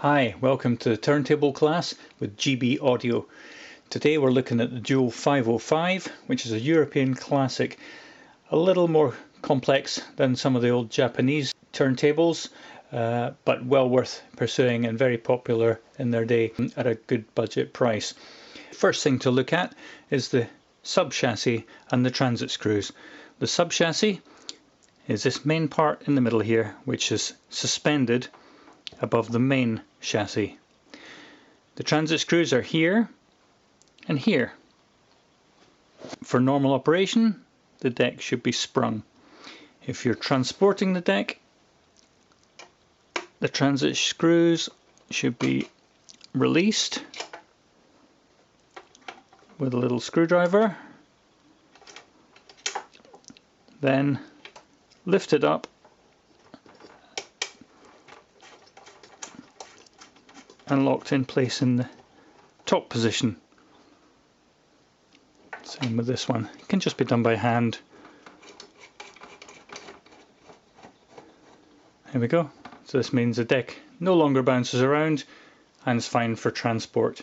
Hi, welcome to the Turntable Class with GB Audio. Today we're looking at the Dual 505, which is a European classic, a little more complex than some of the old Japanese turntables, but well worth pursuing and very popular in their day at a good budget price. First thing to look at is the sub-chassis and the transit screws. The sub-chassis is this main part in the middle here, which is suspended above the main chassis. The transit screws are here and here. For normal operation, the deck should be sprung. If you're transporting the deck, the transit screws should be released with a little screwdriver, then lifted up and locked in place in the top position. Same with this one. It can just be done by hand. Here we go. So this means the deck no longer bounces around and is fine for transport.